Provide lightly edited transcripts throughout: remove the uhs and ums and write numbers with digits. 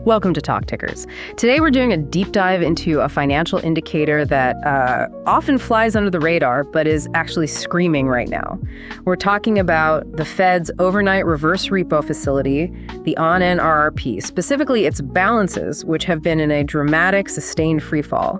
Welcome to Talk Tickers. Today we're doing a deep dive into a financial indicator that often flies under the radar, but is actually screaming right now. We're talking about the Fed's overnight reverse repo facility, the ONNRRP, specifically its balances, which have been in a dramatic, sustained freefall.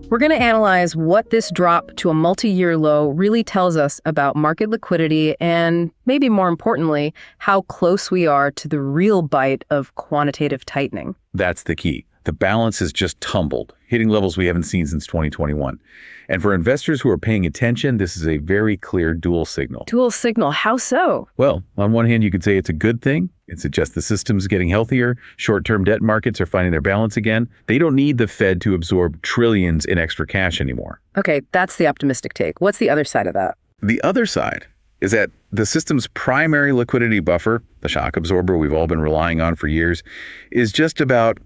We're going to analyze what this drop to a multi-year low really tells us about market liquidity and, maybe more importantly, how close we are to the real bite of quantitative tightening. That's the key. The balance has just tumbled, hitting levels we haven't seen since 2021. And for investors who are paying attention, this is a very clear dual signal. Dual signal? How so? Well, on one hand, you could say it's a good thing. It suggests the system's getting healthier. Short-term debt markets are finding their balance again. They don't need the Fed to absorb trillions in extra cash anymore. Okay, that's the optimistic take. What's the other side of that? The other side is that the system's primary liquidity buffer, the shock absorber we've all been relying on for years, is just about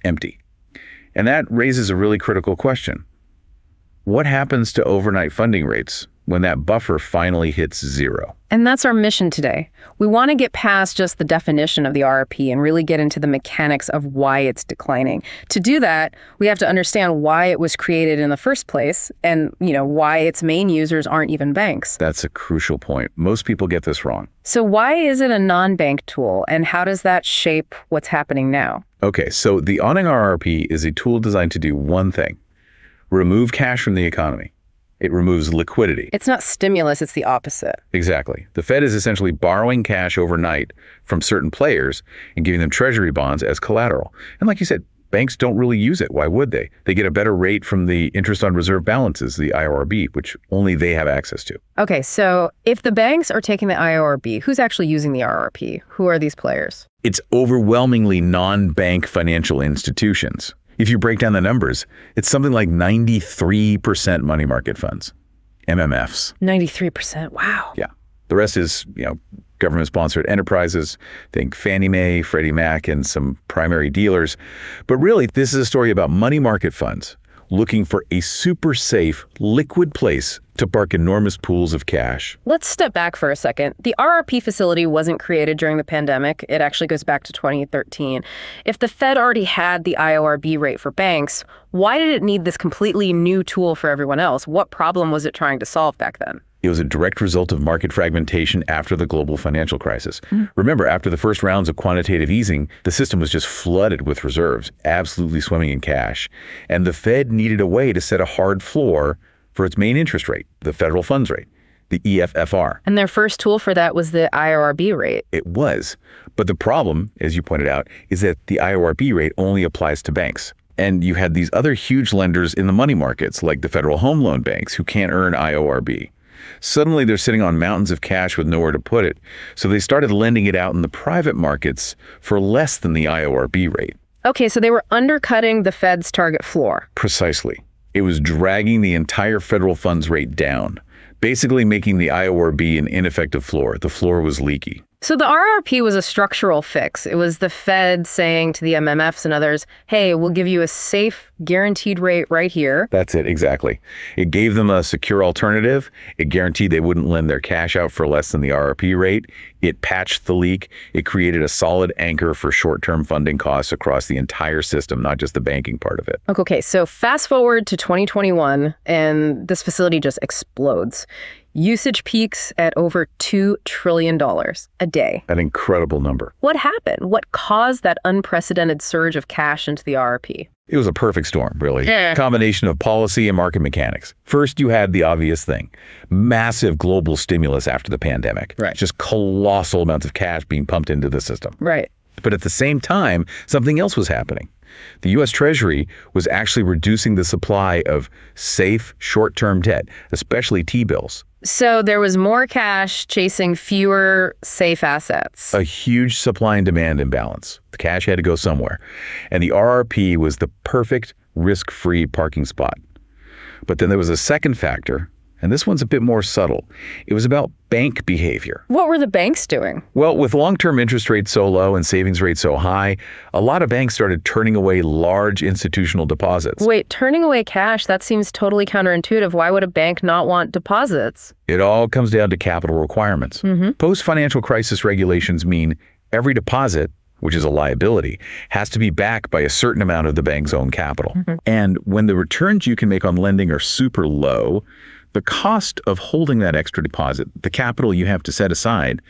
empty. And that raises a really critical question. What happens to overnight funding rates when that buffer finally hits zero? And that's our mission today. We want to get past just the definition of the RRP and really get into the mechanics of why it's declining. To do that, we have to understand why it was created in the first place and, why its main users aren't even banks. That's a crucial point. Most people get this wrong. So why is it a non-bank tool, and how does that shape what's happening now? Okay, so the ONNRRP is a tool designed to do one thing: remove cash from the economy. It removes liquidity. It's not stimulus, it's the opposite. Exactly. The Fed is essentially borrowing cash overnight from certain players and giving them Treasury bonds as collateral. And like you said, banks don't really use it. Why would they? They get a better rate from the interest on reserve balances, the IORB, which only they have access to. Okay, so if the banks are taking the IORB, who's actually using the RRP? Who are these players? It's overwhelmingly non-bank financial institutions. If you break down the numbers, it's something like 93% money market funds, MMFs. 93%, wow. Yeah. The rest is, government-sponsored enterprises. Think Fannie Mae, Freddie Mac, and some primary dealers. But really, this is a story about money market funds looking for a super safe, liquid place to park enormous pools of cash. Let's step back for a second. The RRP facility wasn't created during the pandemic. It actually goes back to 2013. If the Fed already had the IORB rate for banks, why did it need this completely new tool for everyone else? What problem was it trying to solve back then? It was a direct result of market fragmentation after the global financial crisis. Remember, after the first rounds of quantitative easing, the system was just flooded with reserves, absolutely swimming in cash. And the Fed needed a way to set a hard floor for its main interest rate, the federal funds rate, the EFFR. And their first tool for that was the IORB rate. It was. But the problem, as you pointed out, is that the IORB rate only applies to banks. And you had these other huge lenders in the money markets, like the federal home loan banks, who can't earn IORB. Suddenly, they're sitting on mountains of cash with nowhere to put it. So they started lending it out in the private markets for less than the IORB rate. Okay, so they were undercutting the Fed's target floor. Precisely. It was dragging the entire federal funds rate down, basically making the IORB an ineffective floor. The floor was leaky. So the RRP was a structural fix. It was the Fed saying to the MMFs and others, hey, we'll give you a safe, guaranteed rate right here. That's it, exactly. It gave them a secure alternative. It guaranteed they wouldn't lend their cash out for less than the RRP rate. It patched the leak. It created a solid anchor for short-term funding costs across the entire system, not just the banking part of it. Okay, so fast forward to 2021, and this facility just explodes. Usage peaks at over $2 trillion a day. An incredible number. What happened? What caused that unprecedented surge of cash into the RRP? It was a perfect storm, really. A combination of policy and market mechanics. First, you had the obvious thing. Massive global stimulus after the pandemic. Right. Just colossal amounts of cash being pumped into the system. Right. But at the same time, something else was happening. The U.S. Treasury was actually reducing the supply of safe, short-term debt, especially T-bills. So there was more cash chasing fewer safe assets. A huge supply and demand imbalance. The cash had to go somewhere. And the RRP was the perfect risk-free parking spot. But then there was a second factor, and this one's a bit more subtle. It was about bank behavior. What were the banks doing? Well, with long-term interest rates so low and savings rates so high, a lot of banks started turning away large institutional deposits. Wait, turning away cash? That seems totally counterintuitive. Why would a bank not want deposits? It all comes down to capital requirements. Post-financial crisis regulations mean every deposit which is a liability, has to be backed by a certain amount of the bank's own capital. And when the returns you can make on lending are super low, the cost of holding that extra deposit, the capital you have to set aside,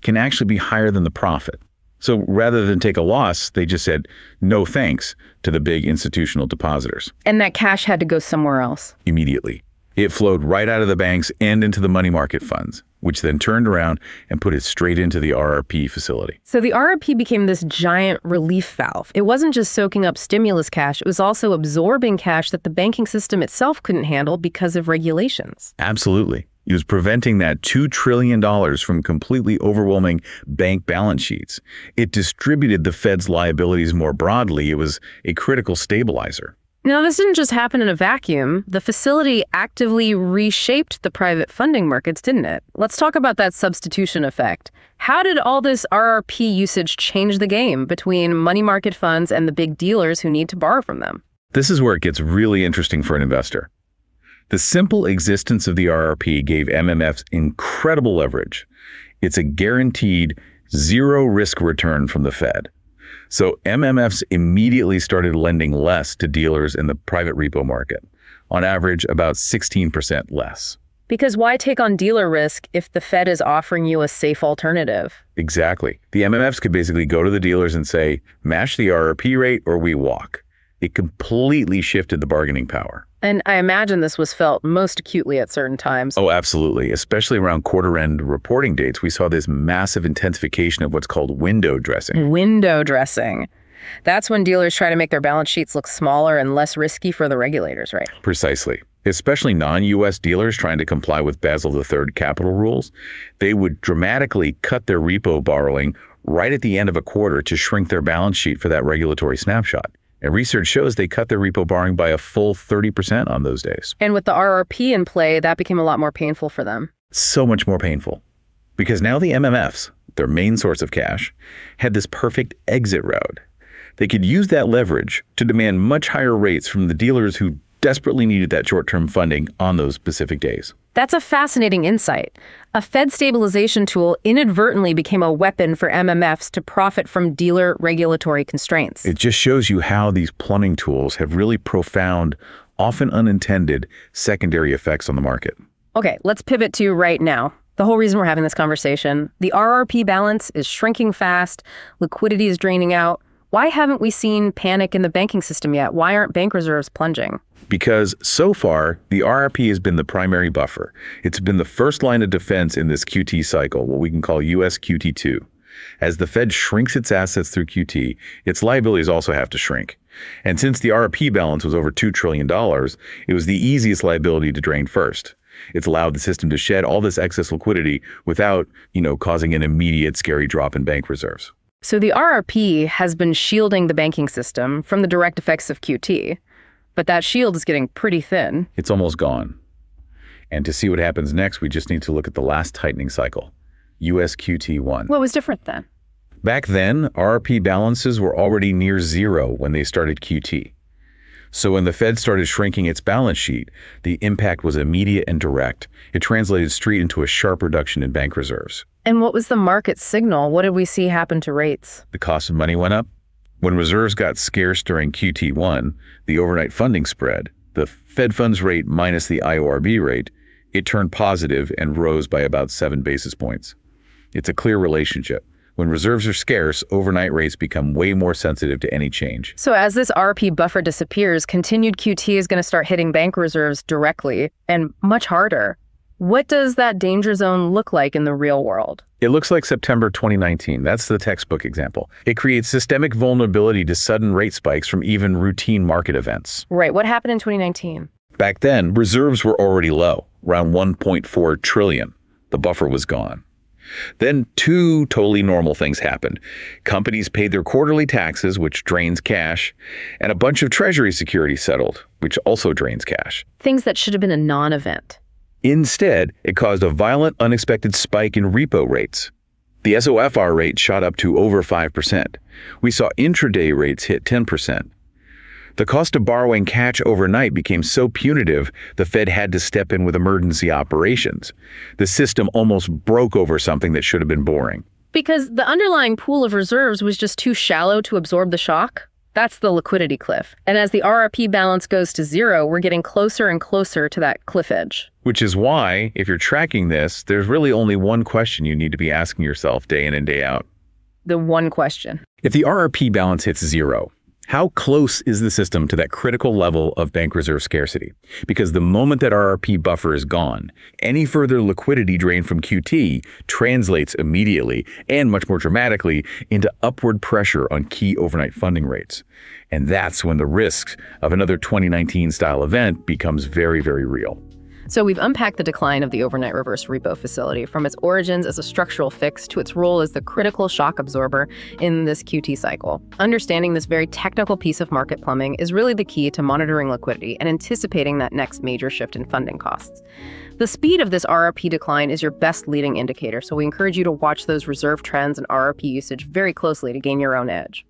can actually be higher than the profit. So rather than take a loss, they just said no thanks to the big institutional depositors. And that cash had to go somewhere else. Immediately. It flowed right out of the banks and into the money market funds, which then turned around and put it straight into the RRP facility. So the RRP became this giant relief valve. It wasn't just soaking up stimulus cash, it was also absorbing cash that the banking system itself couldn't handle because of regulations. Absolutely. It was preventing that $2 trillion from completely overwhelming bank balance sheets. It distributed the Fed's liabilities more broadly. It was a critical stabilizer. Now, this didn't just happen in a vacuum. The facility actively reshaped the private funding markets, didn't it? Let's talk about that substitution effect. How did all this RRP usage change the game between money market funds and the big dealers who need to borrow from them? This is where it gets really interesting for an investor. The simple existence of the RRP gave MMFs incredible leverage. It's a guaranteed zero risk return from the Fed. So MMFs immediately started lending less to dealers in the private repo market, on average about 16% less. Because why take on dealer risk if the Fed is offering you a safe alternative? Exactly. The MMFs could basically go to the dealers and say, match the RRP rate or we walk. It completely shifted the bargaining power. And I imagine this was felt most acutely at certain times. Oh, absolutely. Especially around quarter-end reporting dates, we saw this massive intensification of what's called window dressing. Window dressing. That's when dealers try to make their balance sheets look smaller and less risky for the regulators, right? Precisely. Especially non-U.S. dealers trying to comply with Basel III capital rules, they would dramatically cut their repo borrowing right at the end of a quarter to shrink their balance sheet for that regulatory snapshot. And research shows they cut their repo borrowing by a full 30% on those days. And with the RRP in play, that became a lot more painful for them. So much more painful. Because now the MMFs, their main source of cash, had this perfect exit route. They could use that leverage to demand much higher rates from the dealers who desperately needed that short-term funding on those specific days. That's a fascinating insight. A Fed stabilization tool inadvertently became a weapon for MMFs to profit from dealer regulatory constraints. It just shows you how these plumbing tools have really profound, often unintended, secondary effects on the market. Okay, let's pivot to right now. The whole reason we're having this conversation. The RRP balance is shrinking fast. Liquidity is draining out. Why haven't we seen panic in the banking system yet? Why aren't bank reserves plunging? Because so far, the RRP has been the primary buffer. It's been the first line of defense in this QT cycle, what we can call US QT2. As the Fed shrinks its assets through QT, its liabilities also have to shrink. And since the RRP balance was over $2 trillion, it was the easiest liability to drain first. It's allowed the system to shed all this excess liquidity without, causing an immediate scary drop in bank reserves. So the RRP has been shielding the banking system from the direct effects of QT. But that shield is getting pretty thin. It's almost gone. And to see what happens next, we just need to look at the last tightening cycle, US QT1. What was different then? Back then, RRP balances were already near zero when they started QT. So when the Fed started shrinking its balance sheet, the impact was immediate and direct. It translated straight into a sharp reduction in bank reserves. And what was the market signal? What did we see happen to rates? The cost of money went up. When reserves got scarce during QT1, the overnight funding spread, the Fed funds rate minus the IORB rate, it turned positive and rose by about 7 basis points. It's a clear relationship. When reserves are scarce, overnight rates become way more sensitive to any change. So as this RRP buffer disappears, continued QT is going to start hitting bank reserves directly and much harder. What does that danger zone look like in the real world? It looks like September 2019. That's the textbook example. It creates systemic vulnerability to sudden rate spikes from even routine market events. Right. What happened in 2019? Back then, reserves were already low, around 1.4 trillion. The buffer was gone. Then two totally normal things happened. Companies paid their quarterly taxes, which drains cash, and a bunch of Treasury securities settled, which also drains cash. Things that should have been a non-event. Instead, it caused a violent, unexpected spike in repo rates. The SOFR rate shot up to over 5%. We saw intraday rates hit 10%. The cost of borrowing cash overnight became so punitive, the Fed had to step in with emergency operations. The system almost broke over something that should have been boring. Because the underlying pool of reserves was just too shallow to absorb the shock. That's the liquidity cliff. And as the RRP balance goes to zero, we're getting closer and closer to that cliff edge. Which is why, if you're tracking this, there's really only one question you need to be asking yourself day in and day out. The one question. If the RRP balance hits zero, how close is the system to that critical level of bank reserve scarcity? Because the moment that RRP buffer is gone, any further liquidity drain from QT translates immediately and much more dramatically into upward pressure on key overnight funding rates. And that's when the risk of another 2019-style event becomes very, very real. So we've unpacked the decline of the overnight reverse repo facility from its origins as a structural fix to its role as the critical shock absorber in this QT cycle. Understanding this very technical piece of market plumbing is really the key to monitoring liquidity and anticipating that next major shift in funding costs. The speed of this RRP decline is your best leading indicator, so we encourage you to watch those reserve trends and RRP usage very closely to gain your own edge.